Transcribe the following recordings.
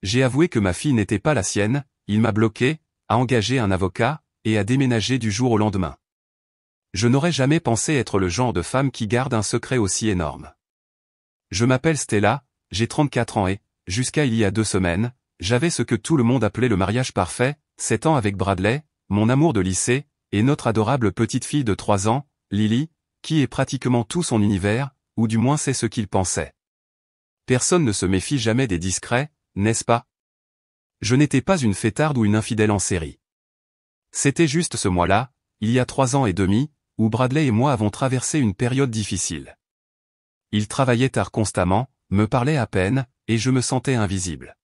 J'ai avoué que ma fille n'était pas la sienne, il m'a bloqué, a engagé un avocat, et a déménagé du jour au lendemain. Je n'aurais jamais pensé être le genre de femme qui garde un secret aussi énorme. Je m'appelle Stella, j'ai 34 ans et, jusqu'à il y a 2 semaines, j'avais ce que tout le monde appelait le mariage parfait, 7 ans avec Bradley, mon amour de lycée, et notre adorable petite fille de 3 ans, Lily, qui est pratiquement tout son univers, ou du moins c'est ce qu'il pensait. Personne ne se méfie jamais des discrets, n'est-ce pas? Je n'étais pas une fêtarde ou une infidèle en série. C'était juste ce mois-là, il y a 3 ans et demi, où Bradley et moi avons traversé une période difficile. Il travaillait tard constamment, me parlait à peine, et je me sentais invisible.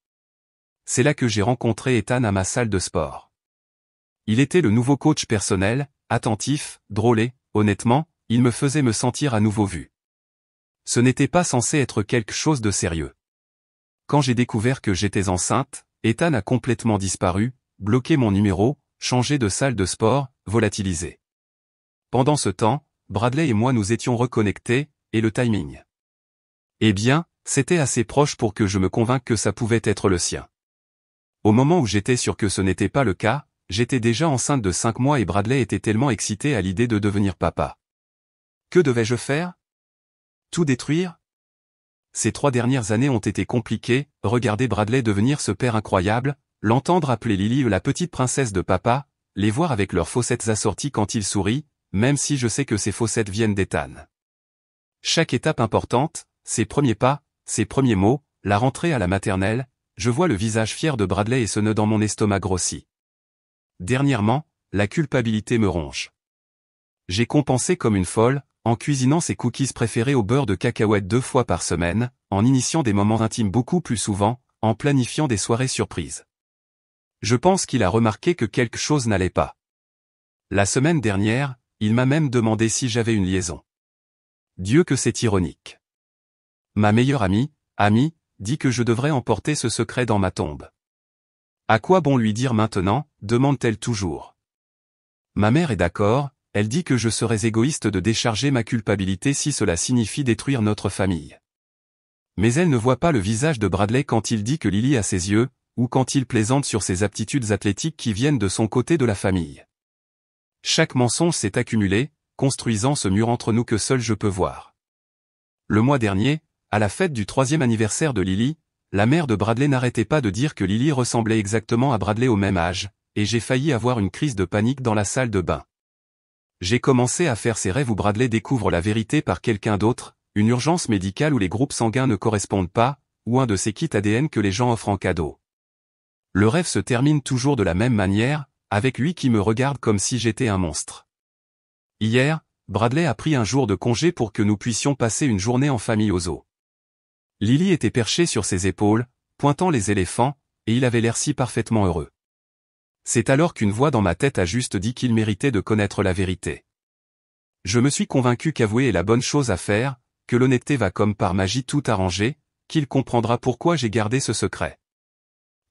C'est là que j'ai rencontré Ethan à ma salle de sport. Il était le nouveau coach personnel, attentif, drôle et, honnêtement, il me faisait me sentir à nouveau vu. Ce n'était pas censé être quelque chose de sérieux. Quand j'ai découvert que j'étais enceinte, Ethan a complètement disparu, bloqué mon numéro, changé de salle de sport, volatilisé. Pendant ce temps, Bradley et moi nous étions reconnectés, et le timing. Eh bien, c'était assez proche pour que je me convainque que ça pouvait être le sien. Au moment où j'étais sûr que ce n'était pas le cas, j'étais déjà enceinte de 5 mois et Bradley était tellement excité à l'idée de devenir papa. Que devais-je faire? Tout détruire? Ces 3 dernières années ont été compliquées, regarder Bradley devenir ce père incroyable, l'entendre appeler Lily la petite princesse de papa, les voir avec leurs fossettes assorties quand il sourit, même si je sais que ces fossettes viennent d'Ethan. Chaque étape importante, ses premiers pas, ses premiers mots, la rentrée à la maternelle, je vois le visage fier de Bradley et ce nœud dans mon estomac grossit. Dernièrement, la culpabilité me ronge. J'ai compensé comme une folle, en cuisinant ses cookies préférés au beurre de cacahuète 2 fois par semaine, en initiant des moments intimes beaucoup plus souvent, en planifiant des soirées surprises. Je pense qu'il a remarqué que quelque chose n'allait pas. La semaine dernière, il m'a même demandé si j'avais une liaison. Dieu que c'est ironique. Ma meilleure amie, dit que je devrais emporter ce secret dans ma tombe. À quoi bon lui dire maintenant, demande-t-elle toujours. Ma mère est d'accord, elle dit que je serais égoïste de décharger ma culpabilité si cela signifie détruire notre famille. Mais elle ne voit pas le visage de Bradley quand il dit que Lily a ses yeux, ou quand il plaisante sur ses aptitudes athlétiques qui viennent de son côté de la famille. Chaque mensonge s'est accumulé, construisant ce mur entre nous que seul je peux voir. Le mois dernier, à la fête du 3e anniversaire de Lily, la mère de Bradley n'arrêtait pas de dire que Lily ressemblait exactement à Bradley au même âge, et j'ai failli avoir une crise de panique dans la salle de bain. J'ai commencé à faire ces rêves où Bradley découvre la vérité par quelqu'un d'autre, une urgence médicale où les groupes sanguins ne correspondent pas, ou un de ces kits ADN que les gens offrent en cadeau. Le rêve se termine toujours de la même manière, avec lui qui me regarde comme si j'étais un monstre. Hier, Bradley a pris un jour de congé pour que nous puissions passer une journée en famille au zoo. Lily était perchée sur ses épaules, pointant les éléphants, et il avait l'air si parfaitement heureux. C'est alors qu'une voix dans ma tête a juste dit qu'il méritait de connaître la vérité. Je me suis convaincu qu'avouer est la bonne chose à faire, que l'honnêteté va comme par magie tout arranger, qu'il comprendra pourquoi j'ai gardé ce secret.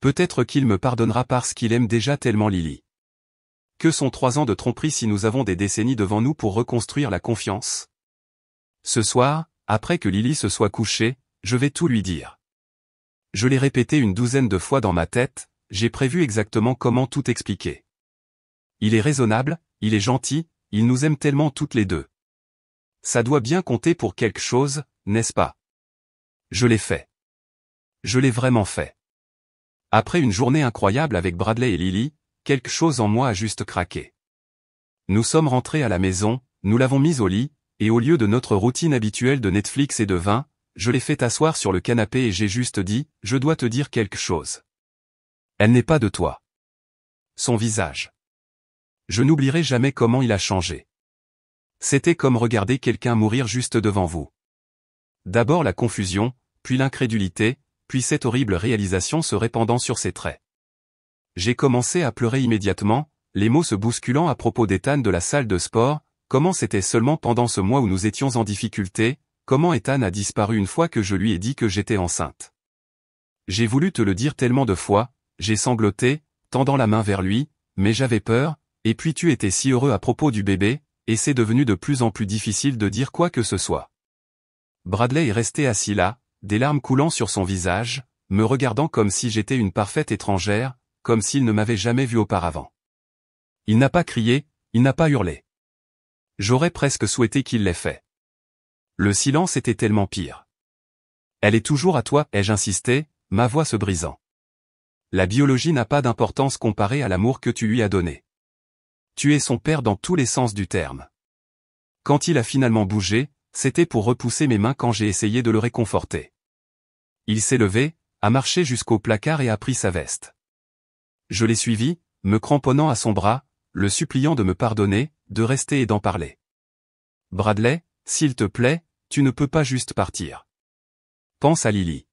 Peut-être qu'il me pardonnera parce qu'il aime déjà tellement Lily. Que sont 3 ans de tromperie si nous avons des décennies devant nous pour reconstruire la confiance? Ce soir, après que Lily se soit couchée, je vais tout lui dire. Je l'ai répété une 12aine de fois dans ma tête, j'ai prévu exactement comment tout expliquer. Il est raisonnable, il est gentil, il nous aime tellement toutes les deux. Ça doit bien compter pour quelque chose, n'est-ce pas? Je l'ai fait. Je l'ai vraiment fait. Après une journée incroyable avec Bradley et Lily, quelque chose en moi a juste craqué. Nous sommes rentrés à la maison, nous l'avons mise au lit, et au lieu de notre routine habituelle de Netflix et de vin, je l'ai fait asseoir sur le canapé et j'ai juste dit, je dois te dire quelque chose. Elle n'est pas de toi. Son visage. Je n'oublierai jamais comment il a changé. C'était comme regarder quelqu'un mourir juste devant vous. D'abord la confusion, puis l'incrédulité, puis cette horrible réalisation se répandant sur ses traits. J'ai commencé à pleurer immédiatement, les mots se bousculant à propos d'Ethan de la salle de sport, comment c'était seulement pendant ce mois où nous étions en difficulté, comment Ethan a disparu une fois que je lui ai dit que j'étais enceinte. J'ai voulu te le dire tellement de fois, j'ai sangloté, tendant la main vers lui, mais j'avais peur, et puis tu étais si heureux à propos du bébé, et c'est devenu de plus en plus difficile de dire quoi que ce soit. Bradley est resté assis là, des larmes coulant sur son visage, me regardant comme si j'étais une parfaite étrangère, comme s'il ne m'avait jamais vu auparavant. Il n'a pas crié, il n'a pas hurlé. J'aurais presque souhaité qu'il l'ait fait. Le silence était tellement pire. Elle est toujours à toi, ai-je insisté, ma voix se brisant. La biologie n'a pas d'importance comparée à l'amour que tu lui as donné. Tu es son père dans tous les sens du terme. Quand il a finalement bougé, c'était pour repousser mes mains quand j'ai essayé de le réconforter. Il s'est levé, a marché jusqu'au placard et a pris sa veste. Je l'ai suivi, me cramponnant à son bras, le suppliant de me pardonner, de rester et d'en parler. Bradley, s'il te plaît, tu ne peux pas juste partir. Pense à Lily.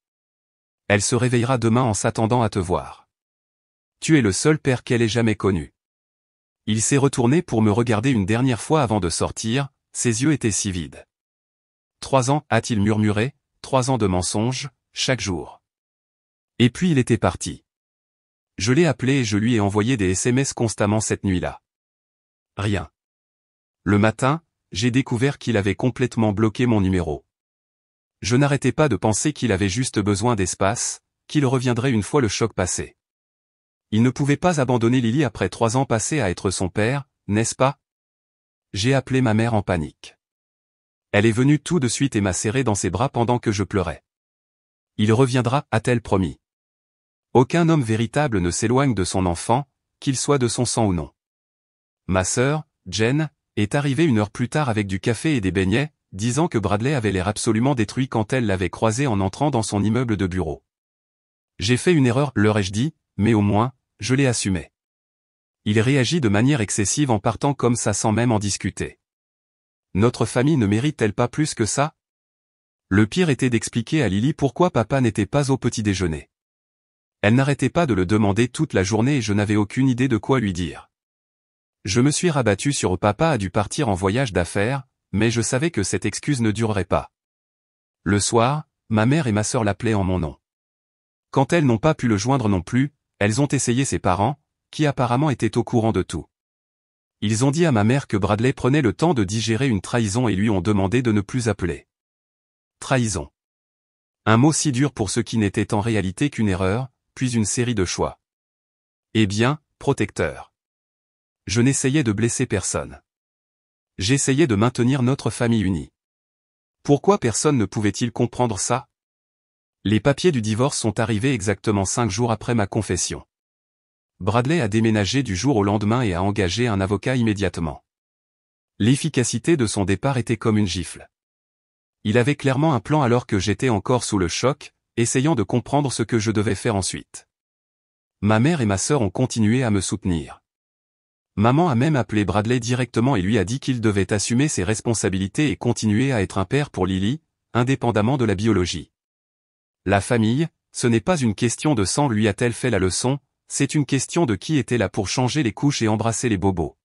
Elle se réveillera demain en s'attendant à te voir. Tu es le seul père qu'elle ait jamais connu. Il s'est retourné pour me regarder une dernière fois avant de sortir, ses yeux étaient si vides. 3 ans, a-t-il murmuré, 3 ans de mensonges, chaque jour. Et puis il était parti. Je l'ai appelé et je lui ai envoyé des SMS constamment cette nuit-là. Rien. Le matin, j'ai découvert qu'il avait complètement bloqué mon numéro. Je n'arrêtais pas de penser qu'il avait juste besoin d'espace, qu'il reviendrait une fois le choc passé. Il ne pouvait pas abandonner Lily après 3 ans passés à être son père, n'est-ce pas? J'ai appelé ma mère en panique. Elle est venue tout de suite et m'a serré dans ses bras pendant que je pleurais. Il reviendra, a-t-elle promis. Aucun homme véritable ne s'éloigne de son enfant, qu'il soit de son sang ou non. Ma sœur, Jen, est arrivée 1 heure plus tard avec du café et des beignets, disant que Bradley avait l'air absolument détruit quand elle l'avait croisé en entrant dans son immeuble de bureau. J'ai fait une erreur, leur ai-je dit, mais au moins, je l'ai assumé. Il réagit de manière excessive en partant comme ça sans même en discuter. Notre famille ne mérite-t-elle pas plus que ça? Le pire était d'expliquer à Lily pourquoi papa n'était pas au petit déjeuner. Elle n'arrêtait pas de le demander toute la journée et je n'avais aucune idée de quoi lui dire. Je me suis rabattu sur papa a dû partir en voyage d'affaires, mais je savais que cette excuse ne durerait pas. Le soir, ma mère et ma sœur l'appelaient en mon nom. Quand elles n'ont pas pu le joindre non plus, elles ont essayé ses parents, qui apparemment étaient au courant de tout. Ils ont dit à ma mère que Bradley prenait le temps de digérer une trahison et lui ont demandé de ne plus appeler. Trahison. Un mot si dur pour ce qui n'était en réalité qu'une erreur, puis une série de choix. Eh bien, protecteur. Je n'essayais de blesser personne. J'essayais de maintenir notre famille unie. Pourquoi personne ne pouvait-il comprendre ça? Les papiers du divorce sont arrivés exactement 5 jours après ma confession. Bradley a déménagé du jour au lendemain et a engagé un avocat immédiatement. L'efficacité de son départ était comme une gifle. Il avait clairement un plan alors que j'étais encore sous le choc, essayant de comprendre ce que je devais faire ensuite. Ma mère et ma sœur ont continué à me soutenir. Maman a même appelé Bradley directement et lui a dit qu'il devait assumer ses responsabilités et continuer à être un père pour Lily, indépendamment de la biologie. La famille, ce n'est pas une question de sang, lui a-t-elle fait la leçon, c'est une question de qui était là pour changer les couches et embrasser les bobos.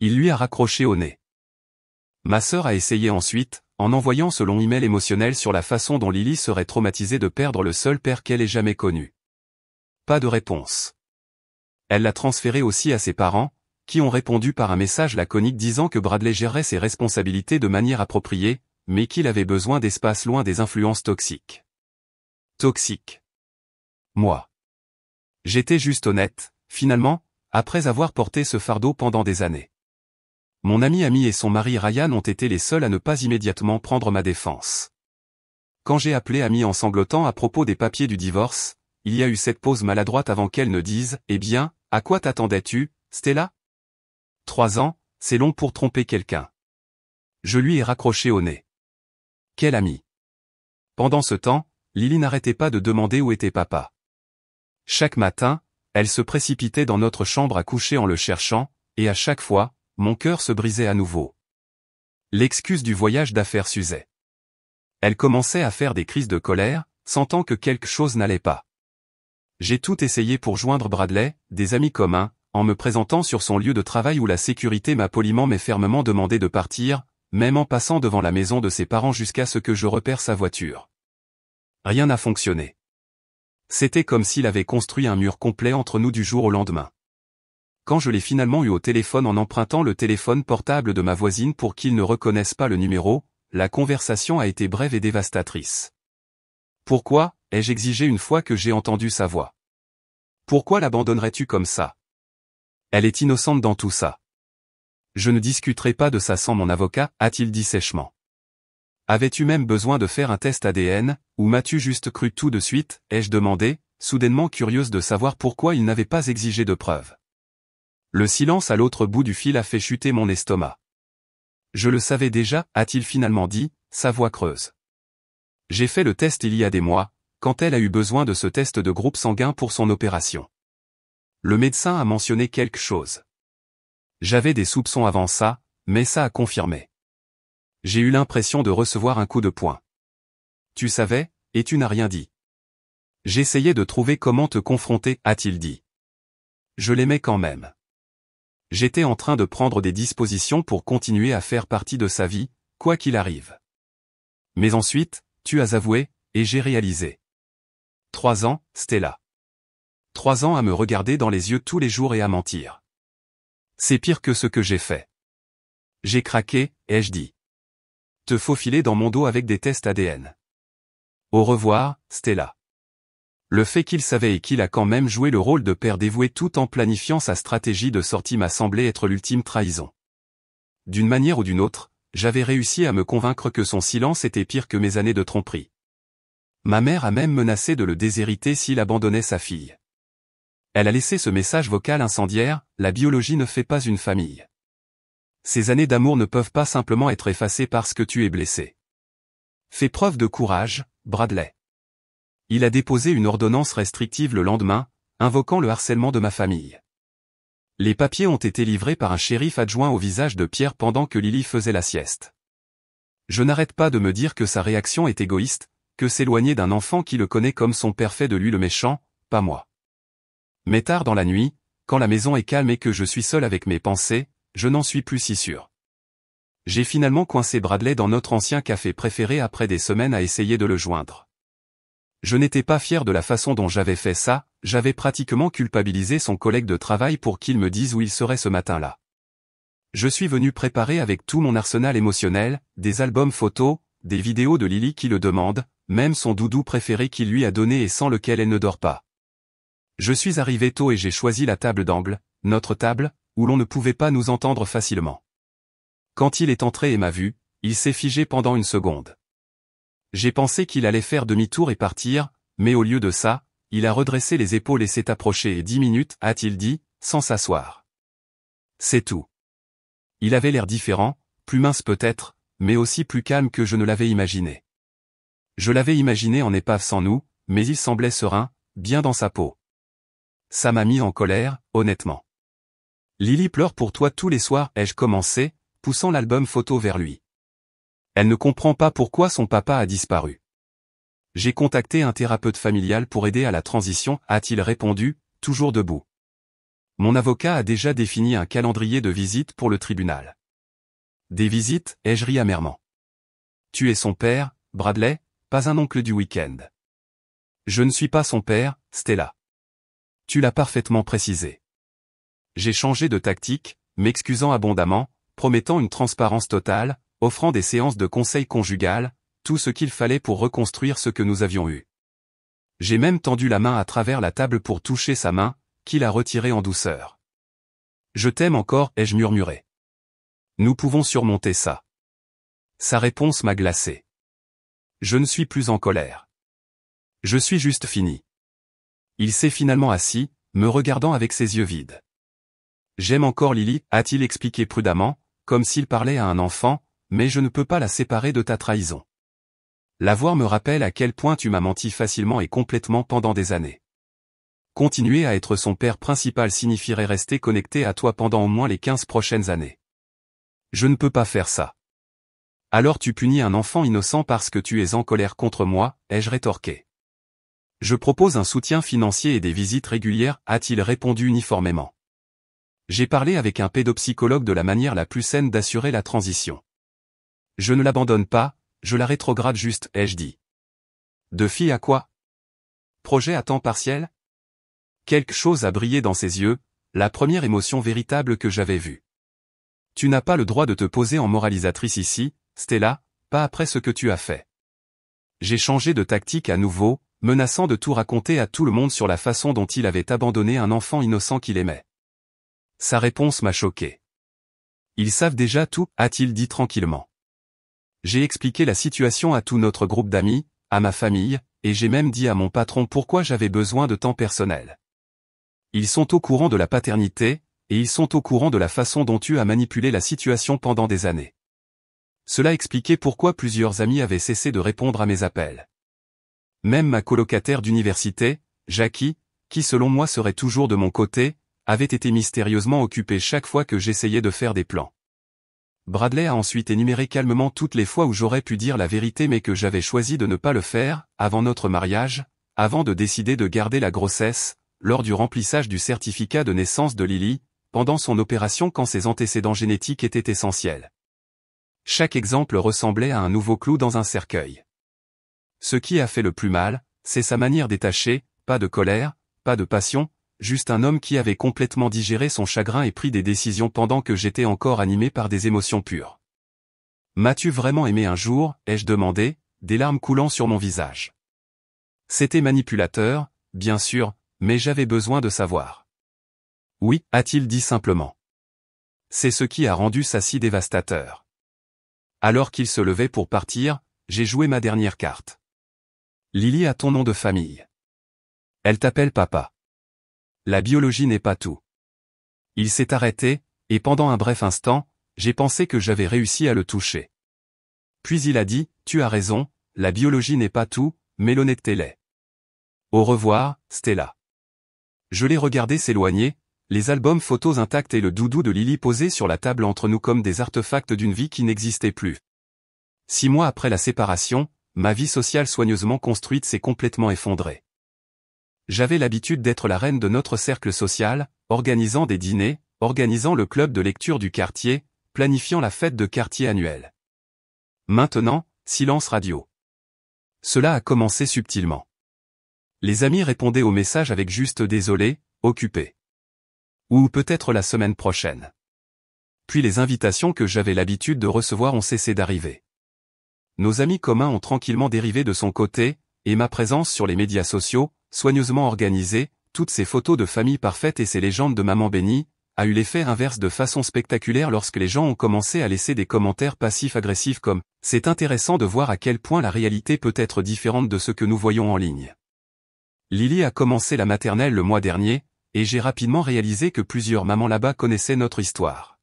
Il lui a raccroché au nez. Ma sœur a essayé ensuite, en envoyant ce long email émotionnel sur la façon dont Lily serait traumatisée de perdre le seul père qu'elle ait jamais connu. Pas de réponse. Elle l'a transféré aussi à ses parents, qui ont répondu par un message laconique disant que Bradley gérerait ses responsabilités de manière appropriée, mais qu'il avait besoin d'espace loin des influences toxiques. Toxiques. Moi. J'étais juste honnête, finalement, après avoir porté ce fardeau pendant des années. Mon ami Amy et son mari Ryan ont été les seuls à ne pas immédiatement prendre ma défense. Quand j'ai appelé Amy en sanglotant à propos des papiers du divorce, il y a eu cette pause maladroite avant qu'elle ne dise « Eh bien, à quoi t'attendais-tu, Stella ?» 3 ans, c'est long pour tromper quelqu'un. Je lui ai raccroché au nez. Quel ami. Pendant ce temps, Lily n'arrêtait pas de demander où était papa. Chaque matin, elle se précipitait dans notre chambre à coucher en le cherchant, et à chaque fois, mon cœur se brisait à nouveau. L'excuse du voyage d'affaires s'usait. Elle commençait à faire des crises de colère, sentant que quelque chose n'allait pas. J'ai tout essayé pour joindre Bradley, des amis communs, en me présentant sur son lieu de travail où la sécurité m'a poliment mais fermement demandé de partir, même en passant devant la maison de ses parents jusqu'à ce que je repère sa voiture. Rien n'a fonctionné. C'était comme s'il avait construit un mur complet entre nous du jour au lendemain. Quand je l'ai finalement eu au téléphone en empruntant le téléphone portable de ma voisine pour qu'il ne reconnaisse pas le numéro, la conversation a été brève et dévastatrice. Pourquoi, ai-je exigé une fois que j'ai entendu sa voix. Pourquoi l'abandonnerais-tu comme ça? Elle est innocente dans tout ça. Je ne discuterai pas de ça sans mon avocat, a-t-il dit sèchement. Avais-tu même besoin de faire un test ADN, ou m'as-tu juste cru tout de suite, ai-je demandé, soudainement curieuse de savoir pourquoi il n'avait pas exigé de preuves. Le silence à l'autre bout du fil a fait chuter mon estomac. Je le savais déjà, a-t-il finalement dit, sa voix creuse. J'ai fait le test il y a des mois, quand elle a eu besoin de ce test de groupe sanguin pour son opération. Le médecin a mentionné quelque chose. J'avais des soupçons avant ça, mais ça a confirmé. J'ai eu l'impression de recevoir un coup de poing. Tu savais, et tu n'as rien dit. J'essayais de trouver comment te confronter, a-t-il dit. Je l'aimais quand même. J'étais en train de prendre des dispositions pour continuer à faire partie de sa vie, quoi qu'il arrive. Mais ensuite, tu as avoué, et j'ai réalisé. 3 ans, Stella. 3 ans à me regarder dans les yeux tous les jours et à mentir. C'est pire que ce que j'ai fait. J'ai craqué, ai-je dit. Te faufiler dans mon dos avec des tests ADN. Au revoir, Stella. Le fait qu'il savait et qu'il a quand même joué le rôle de père dévoué tout en planifiant sa stratégie de sortie m'a semblé être l'ultime trahison. D'une manière ou d'une autre, j'avais réussi à me convaincre que son silence était pire que mes années de tromperie. Ma mère a même menacé de le déshériter s'il abandonnait sa fille. Elle a laissé ce message vocal incendiaire, la biologie ne fait pas une famille. Ces années d'amour ne peuvent pas simplement être effacées parce que tu es blessé. Fais preuve de courage, Bradley. Il a déposé une ordonnance restrictive le lendemain, invoquant le harcèlement de ma famille. Les papiers ont été livrés par un shérif adjoint au visage de Pierre pendant que Lily faisait la sieste. Je n'arrête pas de me dire que sa réaction est égoïste, que s'éloigner d'un enfant qui le connaît comme son père fait de lui le méchant, pas moi. Mais tard dans la nuit, quand la maison est calme et que je suis seul avec mes pensées, je n'en suis plus si sûr. J'ai finalement coincé Bradley dans notre ancien café préféré après des semaines à essayer de le joindre. Je n'étais pas fier de la façon dont j'avais fait ça, j'avais pratiquement culpabilisé son collègue de travail pour qu'il me dise où il serait ce matin-là. Je suis venu préparer avec tout mon arsenal émotionnel, des albums photos, des vidéos de Lily qui le demande, même son doudou préféré qu'il lui a donné et sans lequel elle ne dort pas. Je suis arrivé tôt et j'ai choisi la table d'angle, notre table, où l'on ne pouvait pas nous entendre facilement. Quand il est entré et m'a vu, il s'est figé pendant une seconde. J'ai pensé qu'il allait faire demi-tour et partir, mais au lieu de ça, il a redressé les épaules et s'est approché et 10 minutes, a-t-il dit, sans s'asseoir. C'est tout. Il avait l'air différent, plus mince peut-être, mais aussi plus calme que je ne l'avais imaginé. Je l'avais imaginé en épave sans nous, mais il semblait serein, bien dans sa peau. Ça m'a mis en colère, honnêtement. Lily pleure pour toi tous les soirs, ai-je commencé, poussant l'album photo vers lui. Elle ne comprend pas pourquoi son papa a disparu. J'ai contacté un thérapeute familial pour aider à la transition, a-t-il répondu, toujours debout. Mon avocat a déjà défini un calendrier de visites pour le tribunal. Des visites, ai-je ri amèrement. Tu es son père, Bradley, pas un oncle du week-end. Je ne suis pas son père, Stella. Tu l'as parfaitement précisé. J'ai changé de tactique, m'excusant abondamment, promettant une transparence totale, offrant des séances de conseil conjugal, tout ce qu'il fallait pour reconstruire ce que nous avions eu. J'ai même tendu la main à travers la table pour toucher sa main, qu'il a retirée en douceur. Je t'aime encore, ai-je murmuré. Nous pouvons surmonter ça. Sa réponse m'a glacé. Je ne suis plus en colère. Je suis juste fini. Il s'est finalement assis, me regardant avec ses yeux vides. J'aime encore Lily, a-t-il expliqué prudemment, comme s'il parlait à un enfant, mais je ne peux pas la séparer de ta trahison. La voir me rappelle à quel point tu m'as menti facilement et complètement pendant des années. Continuer à être son père principal signifierait rester connecté à toi pendant au moins les 15 prochaines années. Je ne peux pas faire ça. Alors tu punis un enfant innocent parce que tu es en colère contre moi, ai-je rétorqué. Je propose un soutien financier et des visites régulières, a-t-il répondu uniformément. J'ai parlé avec un pédopsychologue de la manière la plus saine d'assurer la transition. Je ne l'abandonne pas, je la rétrograde juste, ai-je dit. De fille à quoi? Projet à temps partiel? Quelque chose a brillé dans ses yeux, la première émotion véritable que j'avais vue. Tu n'as pas le droit de te poser en moralisatrice ici, Stella, pas après ce que tu as fait. J'ai changé de tactique à nouveau, menaçant de tout raconter à tout le monde sur la façon dont il avait abandonné un enfant innocent qu'il aimait. Sa réponse m'a choqué. Ils savent déjà tout, a-t-il dit tranquillement. J'ai expliqué la situation à tout notre groupe d'amis, à ma famille, et j'ai même dit à mon patron pourquoi j'avais besoin de temps personnel. Ils sont au courant de la paternité, et ils sont au courant de la façon dont tu as manipulé la situation pendant des années. Cela expliquait pourquoi plusieurs amis avaient cessé de répondre à mes appels. Même ma colocataire d'université, Jackie, qui selon moi serait toujours de mon côté, avait été mystérieusement occupée chaque fois que j'essayais de faire des plans. Bradley a ensuite énuméré calmement toutes les fois où j'aurais pu dire la vérité mais que j'avais choisi de ne pas le faire, avant notre mariage, avant de décider de garder la grossesse, lors du remplissage du certificat de naissance de Lily, pendant son opération quand ses antécédents génétiques étaient essentiels. Chaque exemple ressemblait à un nouveau clou dans un cercueil. Ce qui a fait le plus mal, c'est sa manière détachée, pas de colère, pas de passion, juste un homme qui avait complètement digéré son chagrin et pris des décisions pendant que j'étais encore animé par des émotions pures. « M'as-tu vraiment aimé un jour ?» ai-je demandé, des larmes coulant sur mon visage. C'était manipulateur, bien sûr, mais j'avais besoin de savoir. « Oui » a-t-il dit simplement. C'est ce qui a rendu ça si dévastateur. Alors qu'il se levait pour partir, j'ai joué ma dernière carte. « Lily a ton nom de famille. Elle t'appelle papa. La biologie n'est pas tout. » Il s'est arrêté, et pendant un bref instant, j'ai pensé que j'avais réussi à le toucher. Puis il a dit, « Tu as raison, la biologie n'est pas tout, mais l'honnêteté l'est. Au revoir, Stella. » Je l'ai regardé s'éloigner, les albums photos intacts et le doudou de Lily posés sur la table entre nous comme des artefacts d'une vie qui n'existait plus. 6 mois après la séparation, ma vie sociale soigneusement construite s'est complètement effondrée. J'avais l'habitude d'être la reine de notre cercle social, organisant des dîners, organisant le club de lecture du quartier, planifiant la fête de quartier annuelle. Maintenant, silence radio. Cela a commencé subtilement. Les amis répondaient aux messages avec juste désolé, occupé. Ou peut-être la semaine prochaine. Puis les invitations que j'avais l'habitude de recevoir ont cessé d'arriver. Nos amis communs ont tranquillement dérivé de son côté, et ma présence sur les médias sociaux, soigneusement organisée, toutes ces photos de famille parfaite et ces légendes de maman bénie, a eu l'effet inverse de façon spectaculaire lorsque les gens ont commencé à laisser des commentaires passifs-agressifs comme « C'est intéressant de voir à quel point la réalité peut être différente de ce que nous voyons en ligne. » Lily a commencé la maternelle le mois dernier, et j'ai rapidement réalisé que plusieurs mamans là-bas connaissaient notre histoire.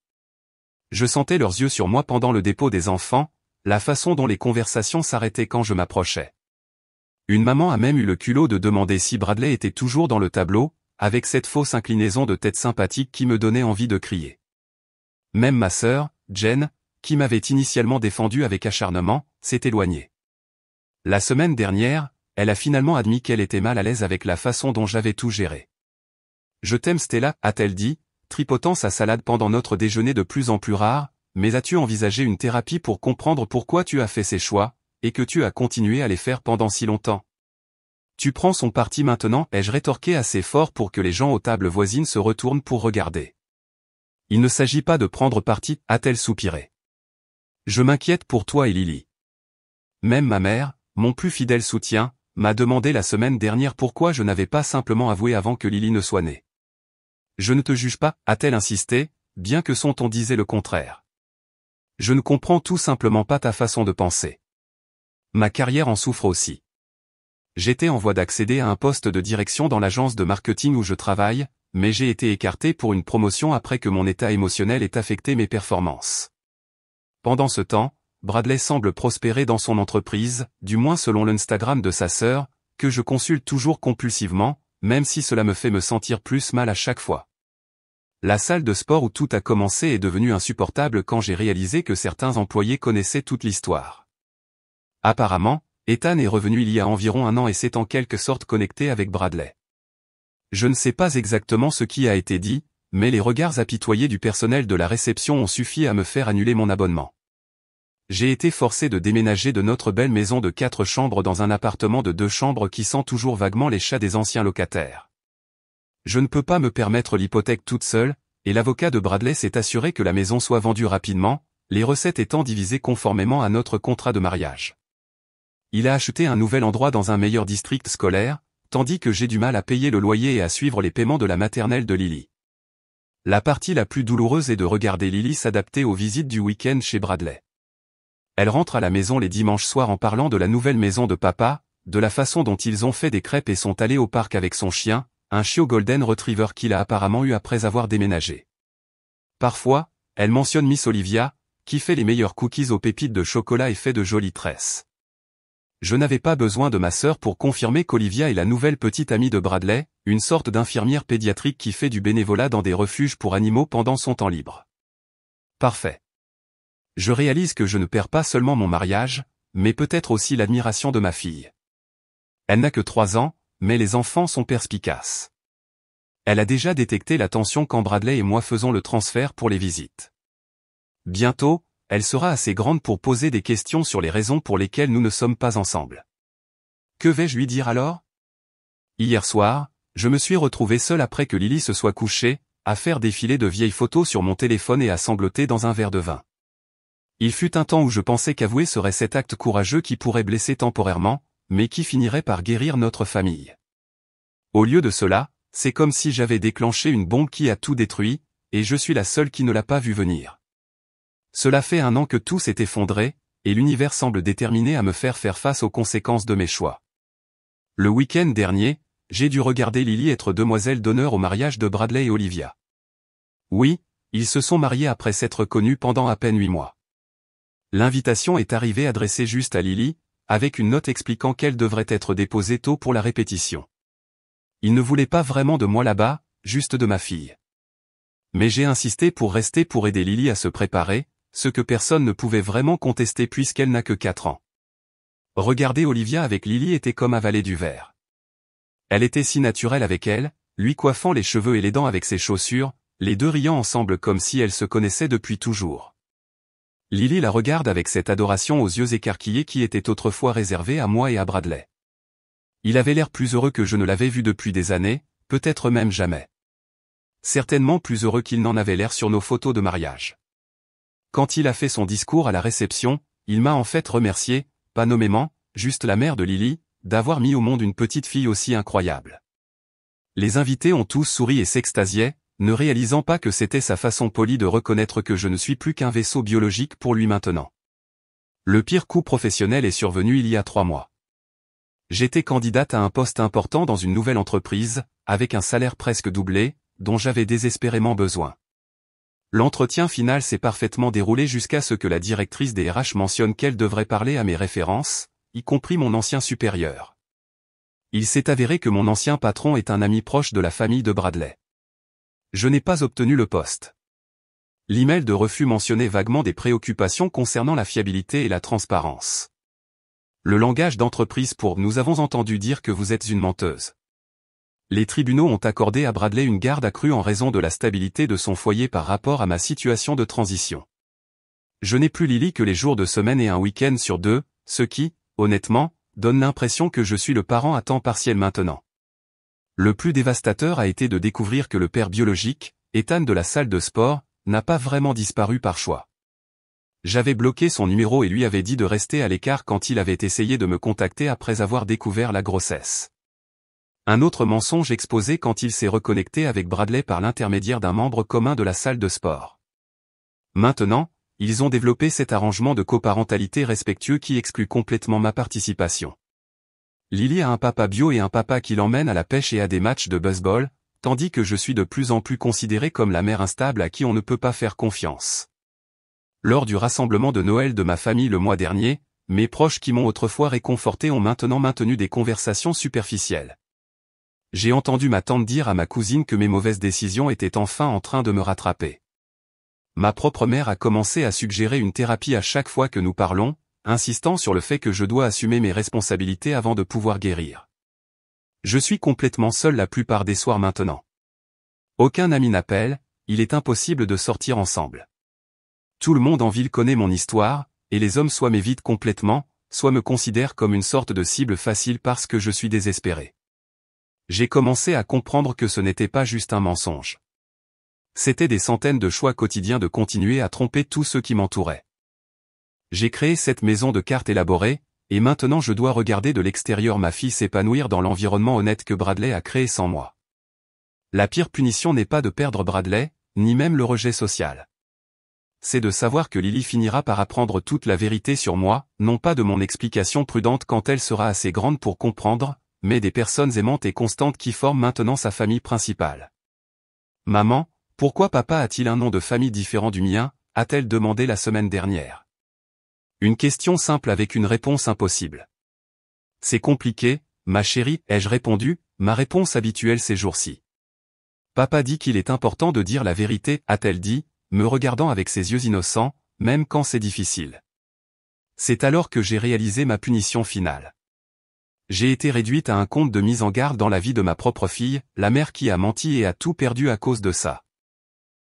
Je sentais leurs yeux sur moi pendant le dépôt des enfants, la façon dont les conversations s'arrêtaient quand je m'approchais. Une maman a même eu le culot de demander si Bradley était toujours dans le tableau, avec cette fausse inclinaison de tête sympathique qui me donnait envie de crier. Même ma sœur, Jen, qui m'avait initialement défendu avec acharnement, s'est éloignée. La semaine dernière, elle a finalement admis qu'elle était mal à l'aise avec la façon dont j'avais tout géré. « Je t'aime Stella » a-t-elle dit, tripotant sa salade pendant notre déjeuner de plus en plus rare, mais as-tu envisagé une thérapie pour comprendre pourquoi tu as fait ces choix, et que tu as continué à les faire pendant si longtemps? Tu prends son parti maintenant, ai-je rétorqué assez fort pour que les gens aux tables voisines se retournent pour regarder. Il ne s'agit pas de prendre parti, a-t-elle soupiré. Je m'inquiète pour toi et Lily. Même ma mère, mon plus fidèle soutien, m'a demandé la semaine dernière pourquoi je n'avais pas simplement avoué avant que Lily ne soit née. Je ne te juge pas, a-t-elle insisté, bien que son ton disait le contraire. Je ne comprends tout simplement pas ta façon de penser. Ma carrière en souffre aussi. J'étais en voie d'accéder à un poste de direction dans l'agence de marketing où je travaille, mais j'ai été écarté pour une promotion après que mon état émotionnel ait affecté mes performances. Pendant ce temps, Bradley semble prospérer dans son entreprise, du moins selon l'Instagram de sa sœur, que je consulte toujours compulsivement, même si cela me fait me sentir plus mal à chaque fois. La salle de sport où tout a commencé est devenue insupportable quand j'ai réalisé que certains employés connaissaient toute l'histoire. Apparemment, Ethan est revenu il y a environ 1 an et s'est en quelque sorte connecté avec Bradley. Je ne sais pas exactement ce qui a été dit, mais les regards apitoyés du personnel de la réception ont suffi à me faire annuler mon abonnement. J'ai été forcé de déménager de notre belle maison de 4 chambres dans un appartement de 2 chambres qui sent toujours vaguement les chats des anciens locataires. Je ne peux pas me permettre l'hypothèque toute seule, et l'avocat de Bradley s'est assuré que la maison soit vendue rapidement, les recettes étant divisées conformément à notre contrat de mariage. Il a acheté un nouvel endroit dans un meilleur district scolaire, tandis que j'ai du mal à payer le loyer et à suivre les paiements de la maternelle de Lily. La partie la plus douloureuse est de regarder Lily s'adapter aux visites du week-end chez Bradley. Elle rentre à la maison les dimanches soirs en parlant de la nouvelle maison de papa, de la façon dont ils ont fait des crêpes et sont allés au parc avec son chien, un chiot Golden Retriever qu'il a apparemment eu après avoir déménagé. Parfois, elle mentionne Miss Olivia, qui fait les meilleurs cookies aux pépites de chocolat et fait de jolies tresses. Je n'avais pas besoin de ma sœur pour confirmer qu'Olivia est la nouvelle petite amie de Bradley, une sorte d'infirmière pédiatrique qui fait du bénévolat dans des refuges pour animaux pendant son temps libre. Parfait. Je réalise que je ne perds pas seulement mon mariage, mais peut-être aussi l'admiration de ma fille. Elle n'a que 3 ans, mais les enfants sont perspicaces. Elle a déjà détecté la tension quand Bradley et moi faisons le transfert pour les visites. Bientôt, elle sera assez grande pour poser des questions sur les raisons pour lesquelles nous ne sommes pas ensemble. Que vais-je lui dire alors? Hier soir, je me suis retrouvé seul après que Lily se soit couchée, à faire défiler de vieilles photos sur mon téléphone et à sangloter dans un verre de vin. Il fut un temps où je pensais qu'avouer serait cet acte courageux qui pourrait blesser temporairement, mais qui finirait par guérir notre famille. Au lieu de cela, c'est comme si j'avais déclenché une bombe qui a tout détruit, et je suis la seule qui ne l'a pas vu venir. Cela fait 1 an que tout s'est effondré, et l'univers semble déterminé à me faire face aux conséquences de mes choix. Le week-end dernier, j'ai dû regarder Lily être demoiselle d'honneur au mariage de Bradley et Olivia. Oui, ils se sont mariés après s'être connus pendant à peine 8 mois. L'invitation est arrivée adressée juste à Lily, avec une note expliquant qu'elle devrait être déposée tôt pour la répétition. Ils ne voulaient pas vraiment de moi là-bas, juste de ma fille. Mais j'ai insisté pour rester pour aider Lily à se préparer, ce que personne ne pouvait vraiment contester puisqu'elle n'a que 4 ans. Regarder Olivia avec Lily était comme avaler du verre. Elle était si naturelle avec elle, lui coiffant les cheveux et les dents avec ses chaussures, les deux riant ensemble comme si elles se connaissaient depuis toujours. Lily la regarde avec cette adoration aux yeux écarquillés qui était autrefois réservée à moi et à Bradley. Il avait l'air plus heureux que je ne l'avais vu depuis des années, peut-être même jamais. Certainement plus heureux qu'il n'en avait l'air sur nos photos de mariage. Quand il a fait son discours à la réception, il m'a en fait remercié, pas nommément, juste la mère de Lily, d'avoir mis au monde une petite fille aussi incroyable. Les invités ont tous souri et s'extasiaient, ne réalisant pas que c'était sa façon polie de reconnaître que je ne suis plus qu'un vaisseau biologique pour lui maintenant. Le pire coup professionnel est survenu il y a 3 mois. J'étais candidate à un poste important dans une nouvelle entreprise, avec un salaire presque doublé, dont j'avais désespérément besoin. L'entretien final s'est parfaitement déroulé jusqu'à ce que la directrice des RH mentionne qu'elle devrait parler à mes références, y compris mon ancien supérieur. Il s'est avéré que mon ancien patron est un ami proche de la famille de Bradley. Je n'ai pas obtenu le poste. L'email de refus mentionnait vaguement des préoccupations concernant la fiabilité et la transparence. Le langage d'entreprise pour « nous avons entendu dire que vous êtes une menteuse ». Les tribunaux ont accordé à Bradley une garde accrue en raison de la stabilité de son foyer par rapport à ma situation de transition. Je n'ai plus Lily que les jours de semaine et un week-end sur 2, ce qui, honnêtement, donne l'impression que je suis le parent à temps partiel maintenant. Le plus dévastateur a été de découvrir que le père biologique, Ethan de la salle de sport, n'a pas vraiment disparu par choix. J'avais bloqué son numéro et lui avais dit de rester à l'écart quand il avait essayé de me contacter après avoir découvert la grossesse. Un autre mensonge exposé quand il s'est reconnecté avec Bradley par l'intermédiaire d'un membre commun de la salle de sport. Maintenant, ils ont développé cet arrangement de coparentalité respectueux qui exclut complètement ma participation. Lily a un papa bio et un papa qui l'emmène à la pêche et à des matchs de baseball, tandis que je suis de plus en plus considéré comme la mère instable à qui on ne peut pas faire confiance. Lors du rassemblement de Noël de ma famille le mois dernier, mes proches qui m'ont autrefois réconforté ont maintenant maintenu des conversations superficielles. J'ai entendu ma tante dire à ma cousine que mes mauvaises décisions étaient enfin en train de me rattraper. Ma propre mère a commencé à suggérer une thérapie à chaque fois que nous parlons, insistant sur le fait que je dois assumer mes responsabilités avant de pouvoir guérir. Je suis complètement seul la plupart des soirs maintenant. Aucun ami n'appelle, il est impossible de sortir ensemble. Tout le monde en ville connaît mon histoire, et les hommes soit m'évitent complètement, soit me considèrent comme une sorte de cible facile parce que je suis désespéré. J'ai commencé à comprendre que ce n'était pas juste un mensonge. C'était des centaines de choix quotidiens de continuer à tromper tous ceux qui m'entouraient. J'ai créé cette maison de cartes élaborée, et maintenant je dois regarder de l'extérieur ma fille s'épanouir dans l'environnement honnête que Bradley a créé sans moi. La pire punition n'est pas de perdre Bradley, ni même le rejet social. C'est de savoir que Lily finira par apprendre toute la vérité sur moi, non pas de mon explication prudente quand elle sera assez grande pour comprendre, mais des personnes aimantes et constantes qui forment maintenant sa famille principale. Maman, pourquoi papa a-t-il un nom de famille différent du mien, a-t-elle demandé la semaine dernière. Une question simple avec une réponse impossible. C'est compliqué, ma chérie, ai-je répondu, ma réponse habituelle ces jours-ci. Papa dit qu'il est important de dire la vérité, a-t-elle dit, me regardant avec ses yeux innocents, même quand c'est difficile. C'est alors que j'ai réalisé ma punition finale. J'ai été réduite à un compte de mise en garde dans la vie de ma propre fille, la mère qui a menti et a tout perdu à cause de ça.